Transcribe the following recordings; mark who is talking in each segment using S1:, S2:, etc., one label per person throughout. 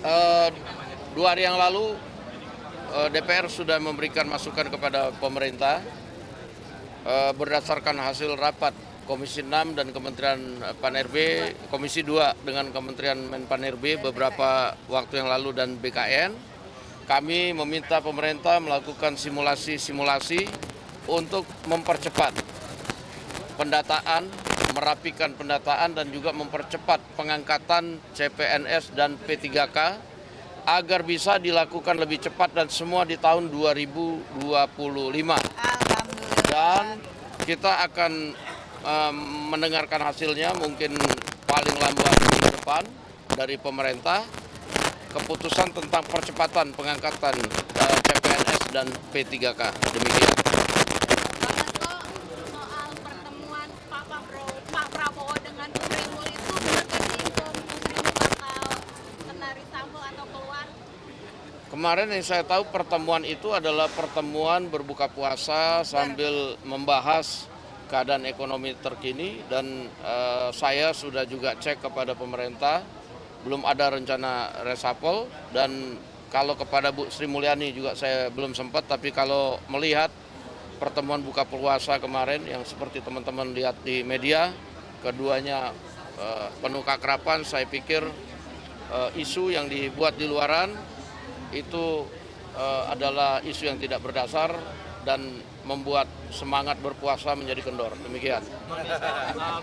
S1: Eh, 2 hari yang lalu DPR sudah memberikan masukan kepada pemerintah berdasarkan hasil rapat Komisi 6 dan Kementerian Pan-RB, Komisi 2 dengan Kementerian Pan-RB beberapa waktu yang lalu dan BKN. Kami meminta pemerintah melakukan simulasi-simulasi untuk mempercepat pendataan, merapikan pendataan dan juga mempercepat pengangkatan CPNS dan P3K agar bisa dilakukan lebih cepat dan semua di tahun 2025. Dan kita akan mendengarkan hasilnya mungkin paling lambat minggu depan dari pemerintah keputusan tentang percepatan pengangkatan CPNS dan P3K. Demikian.
S2: Soal pertemuan Pak Prabowo dengan Bu Sri Mulyani itu berarti Bu Sri bakal kena reshuffle atau keluar?
S1: Kemarin yang saya tahu pertemuan itu adalah pertemuan berbuka puasa sambil membahas keadaan ekonomi terkini dan saya sudah juga cek kepada pemerintah, belum ada rencana reshuffle dan kalau kepada Bu Sri Mulyani juga saya belum sempat, tapi kalau melihat pertemuan buka puasa kemarin yang seperti teman-teman lihat di media, keduanya penuh keakraban, saya pikir isu yang dibuat di luaran itu adalah isu yang tidak berdasar dan membuat semangat berpuasa menjadi kendor. Demikian.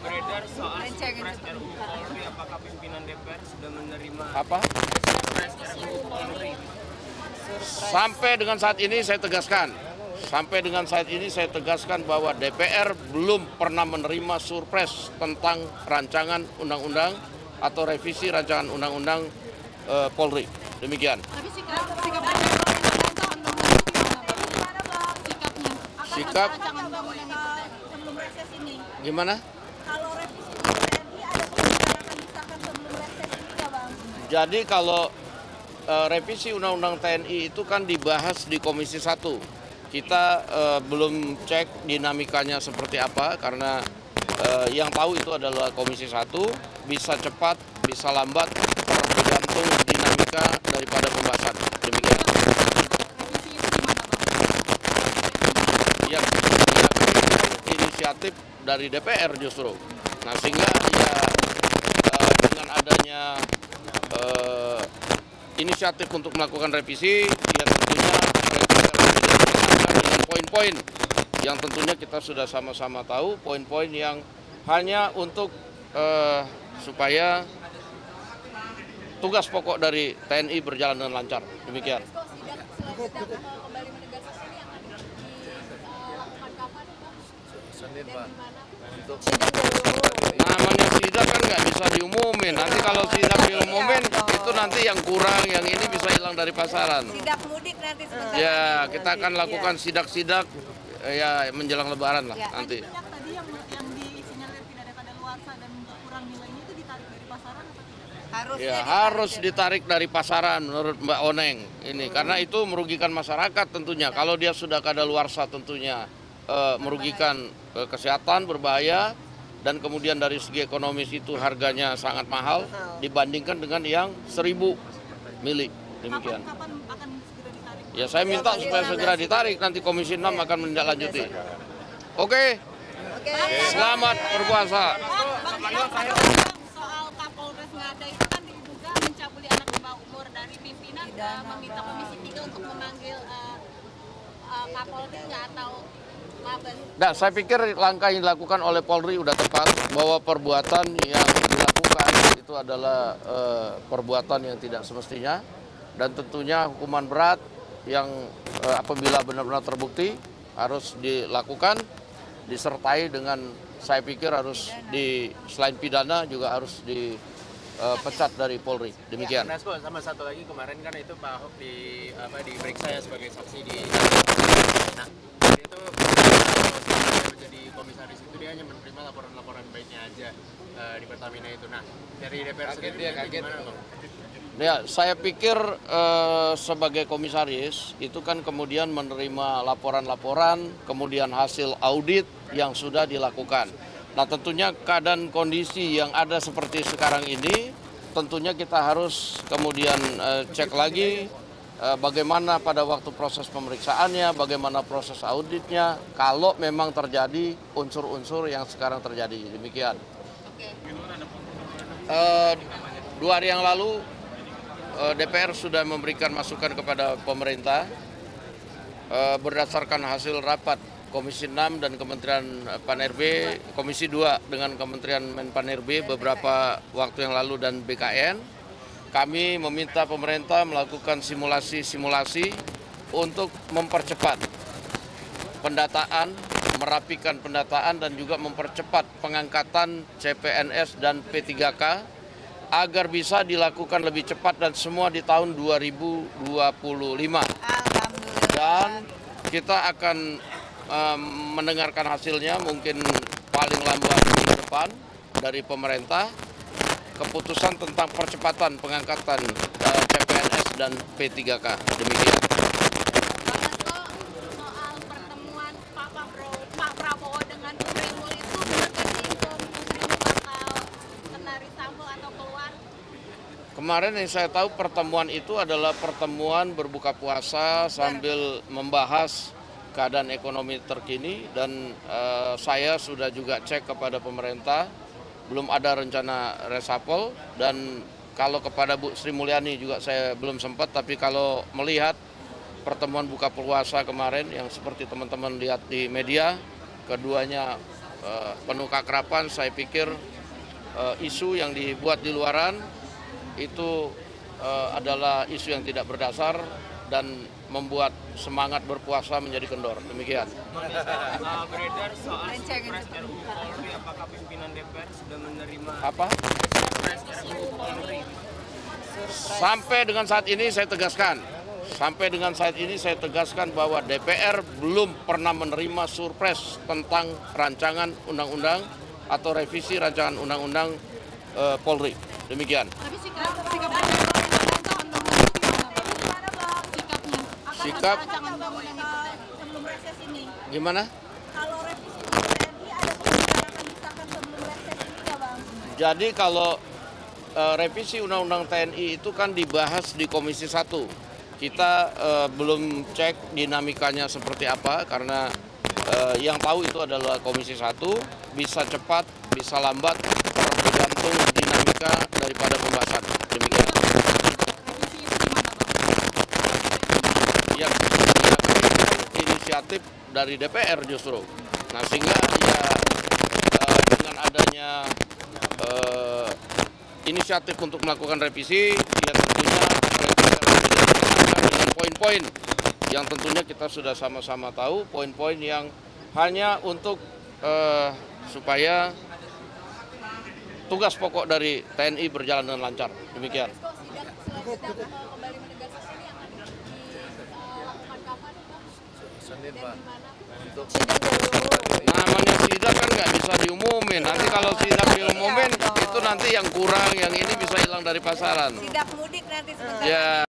S3: Beredar soal Surpres RUU Polri, apakah pimpinan DPR sudah menerima
S1: Apa?
S3: Surpres RUU Polri?
S1: Sampai dengan saat ini saya tegaskan bahwa DPR belum pernah menerima surpres tentang rancangan undang-undang atau revisi rancangan undang-undang Polri. Demikian.
S2: Tapi sikapnya
S1: Sikap
S2: rancangan undang-undang itu sebelum reses ini.
S1: gimana?
S2: Kalau revisi TNI ada kemungkinan akan disahkan sebelum reses ini nggak, Bang?
S1: Jadi kalau revisi undang-undang TNI itu kan dibahas di Komisi 1. Kita belum cek dinamikanya seperti apa karena yang tahu itu adalah Komisi 1, bisa cepat, bisa lambat, tergantung dinamika daripada pembahasan. Demikian. Yang inisiatif dari DPR justru. Nah sehingga ya dengan adanya inisiatif untuk melakukan revisi, ya tentunya dengan poin-poin yang tentunya kita sudah sama-sama tahu, poin-poin yang hanya untuk supaya tugas pokok dari TNI berjalan dengan lancar. Demikian.
S2: Kembali menegaskan ini akan dilakukan kapan, Pak?
S4: Senin, Pak. Untuk
S1: Namanya sidak kan nggak bisa diumumin. Nanti kalau sidak diumumin itu nanti yang kurang, yang ini bisa hilang dari pasaran.
S2: Sidak mudik nanti sebentar.
S1: Ya kita akan lakukan sidak-sidak ya menjelang Lebaran lah nanti.
S2: Minyak tadi yang disinyalir tidak ada kadaluarsa dan kurang nilainya itu ditarik dari pasaran atau tidak?
S1: Ya harus ditarik dari pasaran menurut Mbak Oneng ini karena itu merugikan masyarakat tentunya. Kalau dia sudah kadaluarsa tentunya merugikan kesehatan, berbahaya dan kemudian dari segi ekonomis itu harganya sangat mahal dibandingkan dengan yang 1.000 mili. Demikian.
S2: Kapan akan segera ditarik?
S1: Ya saya minta supaya segera ditarik, nanti Komisi 6 akan menindaklanjuti. Oke. Selamat berpuasa.
S2: Soal Kapolres Ngada itu kan diduga mencabuli anak di bawah umur dari pimpinan meminta Komisi 3 untuk memanggil Kapolri nggak atau Mabes.
S1: Nah, saya pikir langkah yang dilakukan oleh Polri sudah tepat bahwa perbuatan yang dilakukan itu adalah perbuatan yang tidak semestinya dan tentunya hukuman berat yang apabila benar-benar terbukti harus dilakukan disertai dengan saya pikir harus selain pidana juga harus dipecat dari Polri. Demikian.
S3: Mas, sama satu lagi kemarin kan itu Pak Ahok diperiksa ya sebagai saksi di. Nah, itu menjadi komisaris itu dia hanya menerima laporan-laporan baiknya aja di Pertamina itu. Nah, dari DPR sendiri gimana, Bang?
S1: Ya, saya pikir sebagai komisaris itu kan kemudian menerima laporan-laporan, kemudian hasil audit yang sudah dilakukan. Nah tentunya keadaan kondisi yang ada seperti sekarang ini tentunya kita harus kemudian cek lagi bagaimana pada waktu proses pemeriksaannya, bagaimana proses auditnya, kalau memang terjadi unsur-unsur yang sekarang terjadi. Demikian.
S2: Oke.
S1: 2 hari yang lalu DPR sudah memberikan masukan kepada pemerintah berdasarkan hasil rapat Komisi 6 dan Kementerian Pan-RB, Komisi 2 dengan Kementerian Pan-RB beberapa waktu yang lalu dan BKN. Kami meminta pemerintah melakukan simulasi-simulasi untuk mempercepat pendataan, merapikan pendataan dan juga mempercepat pengangkatan CPNS dan P3K agar bisa dilakukan lebih cepat dan semua di tahun 2025. Dan kita akan mendengarkan hasilnya mungkin paling lambat minggu depan dari pemerintah keputusan tentang percepatan pengangkatan CPNS dan P3K. Demikian.
S2: Bang Hasto, soal pertemuan Pak Prabowo dengan Bu Sri Mulyani itu berarti Bu Sri bakal kena reshuffle atau keluar?
S1: Kemarin yang saya tahu pertemuan itu adalah pertemuan berbuka puasa sambil membahas keadaan ekonomi terkini dan saya sudah juga cek kepada pemerintah, belum ada rencana reshuffle dan kalau kepada Bu Sri Mulyani juga saya belum sempat, tapi kalau melihat pertemuan buka puasa kemarin yang seperti teman-teman lihat di media, keduanya penuh keakraban, saya pikir isu yang dibuat di luaran itu adalah isu yang tidak berdasar dan membuat semangat berpuasa menjadi kendor. Demikian.
S3: Beredar soal Surpres RUU Polri, apakah pimpinan DPR sudah menerima
S1: Apa?
S3: Surpres RUU Polri?
S1: Sampai dengan saat ini saya tegaskan bahwa DPR belum pernah menerima surpres tentang rancangan undang-undang atau revisi rancangan undang-undang Polri. Demikian.
S2: Tapi sikapnya gimana, Bang?
S1: Sikap
S2: Rancangan undang-undang itu sebelum reses ini.
S1: gimana?
S2: Kalau revisi TNI ada kemungkinan akan disahkan sebelum reses ini nggak, Bang?
S1: Jadi kalau revisi undang-undang TNI itu kan dibahas di Komisi 1. Kita belum cek dinamikanya seperti apa karena yang tahu itu adalah Komisi 1, bisa cepat, bisa lambat, tergantung dinamika daripada pembahasan. Demikian.
S2: Revisi itu gimana, Bang?
S1: Ya, inisiatif dari DPR justru. Nah, sehingga ya dengan adanya inisiatif untuk melakukan revisi, ya tentunya revisi dengan poin-poin yang tentunya kita sudah sama-sama tahu, poin-poin yang hanya untuk supaya tugas pokok dari TNI berjalan dengan lancar. Demikian.
S2: Kembali menegaskan ini akan dilakukan kapan, Bang?
S4: Senin,
S2: Dan
S4: Pak.
S2: di mana?
S4: Untuk
S1: Namanya sidak kan nggak bisa diumumin. Nanti kalau sidak diumumin, itu nanti yang kurang, yang ini bisa hilang dari pasaran.
S2: Sidak mudik nanti sebentar.
S1: Ya.